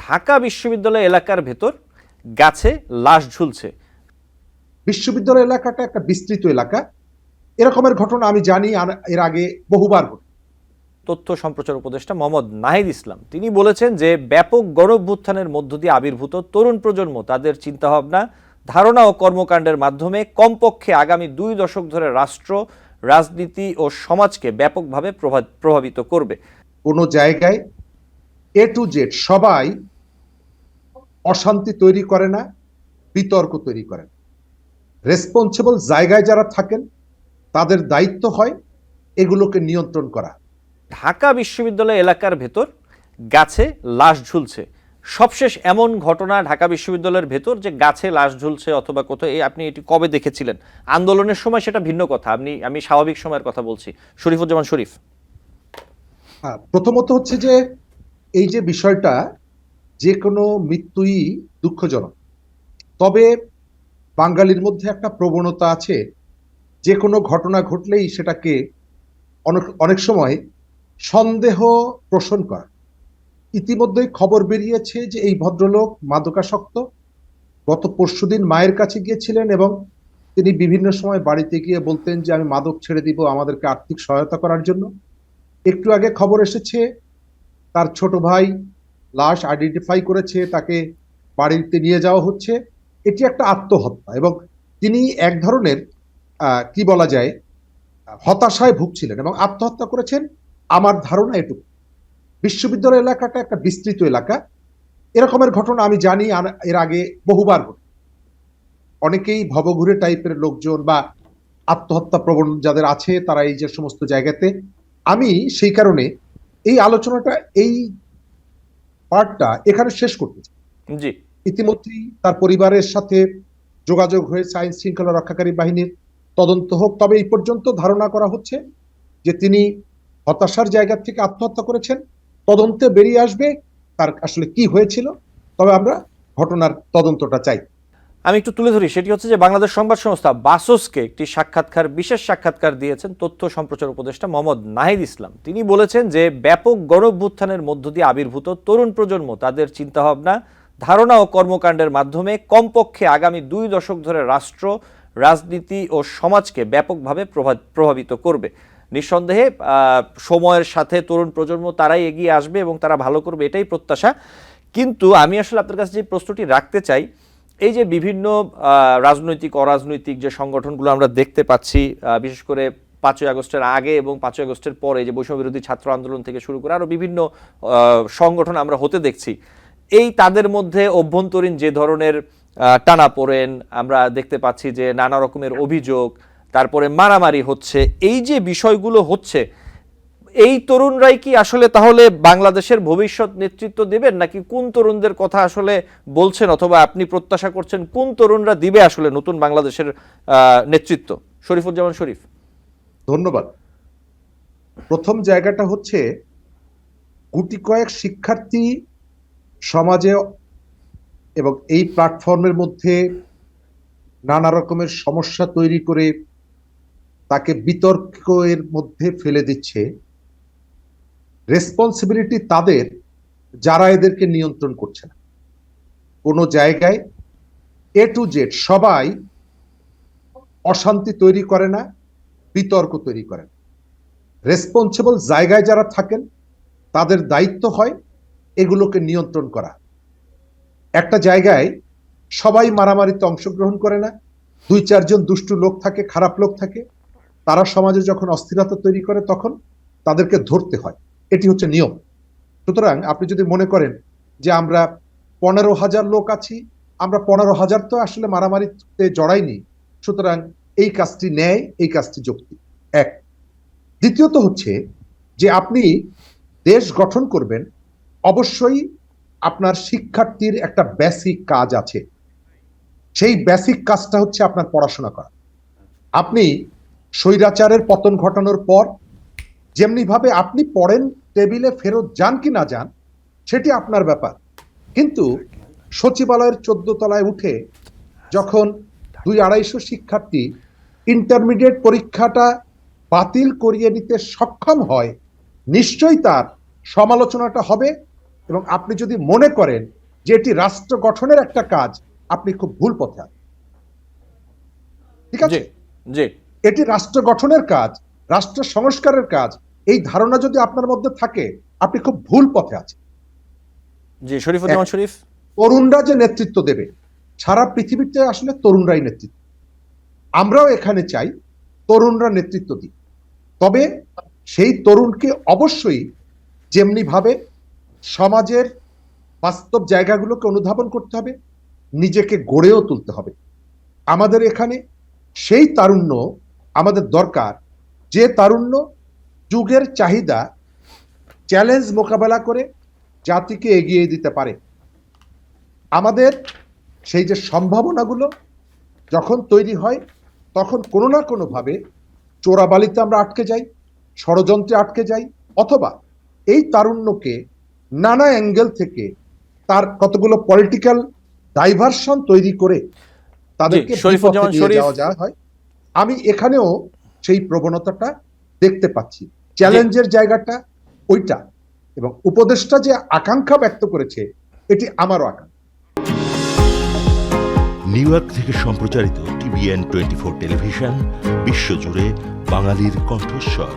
ঢাকা বিশ্ববিদ্যালয় এলাকার ভেতর গাছে লাশ ঝুলছে। বিশ্ববিদ্যালয় এলাকাটা একটা বিস্তৃত এলাকা। এরকমের ঘটনা আমি জানি এর আগে বহুবার ঘটে। তথ্য সম্প্রচার উপদেষ্টা মোহাম্মদ নাহিদ ইসলাম তিনি বলেছেন যে ব্যাপক গণঅভ্যুত্থানের মধ্য দিয়ে আবির্ভূত তরুণ প্রজন্ম তাদের চিন্তাভাবনা, ধারণা ও কর্মকাণ্ডের মাধ্যমে কমপক্ষে আগামী 2 দশক ধরে রাষ্ট্র, রাজনীতি ও সমাজকে ব্যাপকভাবে প্রভাবিত করবে। কোনো জায়গায় এ টু জেড সবাই অশান্তি তৈরি করে না, বিতর্ক তৈরি করে না। রেসপন্সিবল জায়গায় যারা থাকেন তাদের দায়িত্ব হয় এগুলোকে নিয়ন্ত্রণ করা। ঢাকা বিশ্ববিদ্যালয় এলাকার ভেতর গাছে লাশ ঝুলছে। সবশেষ এমন ঘটনা ঢাকা বিশ্ববিদ্যালয়ের ভেতর যে গাছে লাশ ঝুলছে অথবা কোথাও, আপনি এটি কবে দেখেছিলেন? আন্দোলনের সময় সেটা ভিন্ন কথা, আমি স্বাভাবিক সময়ের কথা বলছি। শরীফুজ্জামান শরীফ। প্রথমত হচ্ছে যে এই যে বিষয়টা, যে কোনো মৃত্যুই দুঃখজনক, তবে বাঙালির মধ্যে একটা প্রবণতা আছে যে কোনো ঘটনা ঘটলেই সেটাকে অনেক সময় সন্দেহ পোষণ করা। ইতিমধ্যেই খবর বেরিয়েছে যে এই ভদ্রলোক মাদকাসক্ত। গত পরশুদিন মায়ের কাছে গিয়েছিলেন এবং তিনি বিভিন্ন সময় বাড়িতে গিয়ে বলতেন যে আমি মাদক ছেড়ে দিব, আমাদেরকে আর্থিক সহায়তা করার জন্য। একটু আগে খবর এসেছে তার ছোট ভাই লাশ আইডেন্টিফাই করেছে, তাকে বাড়িতে নিয়ে যাওয়া হচ্ছে। এটি একটা আত্মহত্যা এবং তিনি এক ধরনের কি বলা যায় হতাশায় ভুগছিলেন এবং আত্মহত্যা করেছেন। আমার ধারণা এটুকু। বিশ্ববিদ্যালয় এলাকাটা একটা বিস্তৃত এলাকা। এরকমের ঘটনা আমি জানি এর আগে বহুবার ঘটে। অনেকেই ভবঘুরে টাইপের লোকজন বা আত্মহত্যা প্রবণ যাদের আছে তারা এই যে সমস্ত জায়গাতে, আমি সেই কারণে এই আলোচনাটা, এই পার্টটা এখানে শেষ করতে চাই। জি। ইতিমধ্যেই তার পরিবারের সাথে যোগাযোগ হয়েছে, আইন শৃঙ্খলা রক্ষাকারী বাহিনীর তদন্ত হোক। তবে এই পর্যন্ত ধারণা করা হচ্ছে যে তিনি হতাশার জায়গা থেকে আত্মহত্যা করেছেন। তদন্তে বেরিয়ে আসবে তার আসলে কি হয়েছিল, তবে আমরা ঘটনার তদন্তটা চাই। আমি একটু তুলে ধরি, সেটি হচ্ছে যে বাংলাদেশ সংবাদ সংস্থা বাসসকে একটি বিশেষ সাক্ষাৎকার দিয়েছেন তথ্য সম্প্রচার উপদেষ্টা মোহাম্মদ নাহিদ ইসলাম। তিনি বলেছেন যে ব্যাপক গণঅভ্যুত্থানের মধ্য দিয়ে আবির্ভূত তরুণ প্রজন্ম তাদের চিন্তাভাবনা, ধারণা ও কর্মকাণ্ডের মাধ্যমে কমপক্ষে আগামী 2 দশক ধরে রাষ্ট্র, রাজনীতি ও সমাজকে ব্যাপকভাবে প্রভাবিত করবে। নিঃসন্দেহে সময়ের সাথে তরুণ প্রজন্ম তারাই এগিয়ে আসবে এবং তারা ভালো করবে, এটাই প্রত্যাশা। কিন্তু আমি আসলে আপনার কাছে যে প্রশ্নটি রাখতে চাই, এই যে বিভিন্ন রাজনৈতিক অরাজনৈতিক যে সংগঠনগুলো আমরা দেখতে পাচ্ছি, বিশেষ করে 5ই আগস্টের আগে এবং 5ই আগস্টের পরে যে বৈষম্য বিরোধী ছাত্র আন্দোলন থেকে শুরু করে আরও বিভিন্ন সংগঠন আমরা হতে দেখছি, এই তাদের মধ্যে অভ্যন্তরীণ যে ধরনের টানাপোড়েন আমরা দেখতে পাচ্ছি, যে নানা রকমের অভিযোগ, তারপরে মারামারি হচ্ছে, এই যে বিষয়গুলো হচ্ছে, এই তরুণরাই কি আসলে তাহলে বাংলাদেশের ভবিষ্যৎ নেতৃত্ব দেবেন, নাকি কোন তরুণদের কথা আসলে বলছেন, অথবা আপনি প্রত্যাশা করছেন কোন তরুণরা দিবে আসলে নতুন বাংলাদেশের নেতৃত্ব? শরীফুজ্জামান শরীফ। ধন্যবাদ। প্রথম জায়গাটা হচ্ছে গুটি কয়েক শিক্ষার্থী সমাজে এবং এই প্ল্যাটফর্মের মধ্যে নানা রকমের সমস্যা তৈরি করে তাকে বিতর্কের মধ্যে ফেলে দিচ্ছে। রেসপন্সিবিলিটি তাদের যারা এদেরকে নিয়ন্ত্রণ করছে না। কোনো জায়গায় এ টু জেড সবাই অশান্তি তৈরি করে না, বিতর্ক তৈরি করে না। রেসপন্সিবল জায়গায় যারা থাকেন তাদের দায়িত্ব হয় এগুলোকে নিয়ন্ত্রণ করা। একটা জায়গায় সবাই মারামারিতে অংশগ্রহণ করে না, 2-4 জন দুষ্টু লোক থাকে, খারাপ লোক থাকে, তারা সমাজে যখন অস্থিরতা তৈরি করে তখন তাদেরকে ধরতে হয়। এটি হচ্ছে নিয়ম। সুতরাং আপনি যদি মনে করেন যে আমরা 15,000 লোক আছি, আমরা 15,000 তো আসলে মারামারিতে জড়াইনি, সুতরাং এই কাজটি ন্যায়, এই কাজটি যৌক্তিক। এক। দ্বিতীয়ত হচ্ছে যে আপনি দেশ গঠন করবেন, অবশ্যই আপনার শিক্ষার্থীর একটা বেসিক কাজ আছে। সেই বেসিক কাজটা হচ্ছে আপনার পড়াশোনা করা। আপনি স্বৈরাচারের পতন ঘটানোর পর যেমনি ভাবে আপনি পড়েন, টেবিলে ফেরত যান কি না যান সেটি আপনার ব্যাপার, কিন্তু সচিবালয়ের 14 তলায় উঠে যখন 200-250 শিক্ষার্থী ইন্টারমিডিয়েট পরীক্ষাটা বাতিল করিয়ে নিতে সক্ষম হয়, নিশ্চয়ই তার সমালোচনাটা হবে এবং আপনি যদি মনে করেন যে এটি রাষ্ট্র গঠনের একটা কাজ, আপনি খুব ভুল পথে আছেন। ঠিক আছে, জি জি এটি রাষ্ট্র গঠনের কাজ, রাষ্ট্র সংস্কারের কাজ, এই ধারণা যদি আপনার মধ্যে থাকে, আপনি খুব ভুল পথে আছেন। জি শরীফুজ্জামান শরীফ। তরুণরা যে নেতৃত্ব দেবে, সারা পৃথিবীতে আসলে তরুণরাই নেতৃত্ব। আমরাও এখানে চাই তরুণরা নেতৃত্ব দিক, তবে সেই তরুণকে অবশ্যই যেমনি ভাবে সমাজের বাস্তব জায়গাগুলোকে অনুধাবন করতে হবে, নিজেকে গড়েও তুলতে হবে। আমাদের এখানে সেই তারুণ্য আমাদের দরকার, যে তারুণ্য যুগের চাহিদা চ্যালেঞ্জ মোকাবেলা করে জাতিকে এগিয়ে দিতে পারে। আমাদের সেই যে সম্ভাবনাগুলো যখন তৈরি হয়, তখন কোনো না কোনো ভাবে চোরাবালিতে আমরা আটকে যাই, ষড়যন্ত্রে আটকে যাই, অথবা এই তারুণ্যকে নানা অ্যাঙ্গেল থেকে তার কতগুলো পলিটিক্যাল ডাইভারশন তৈরি করে তাদেরকে শরীফুজ্জামান বিপথে নিয়ে যাওয়া হয়। আমি এখানেও সেই প্রবণতাটা দেখতে পাচ্ছি। চ্যালেঞ্জের জায়গাটা ওইটা, এবং উপদেষ্টা যে আকাঙ্ক্ষা ব্যক্ত করেছে, এটি আমারও আকাঙ্ক্ষা। নিউ ইয়র্ক থেকে সম্প্রচারিত TVN 24 টেলিভিশন বিশ্বজুড়ে বাঙালির কণ্ঠস্বর।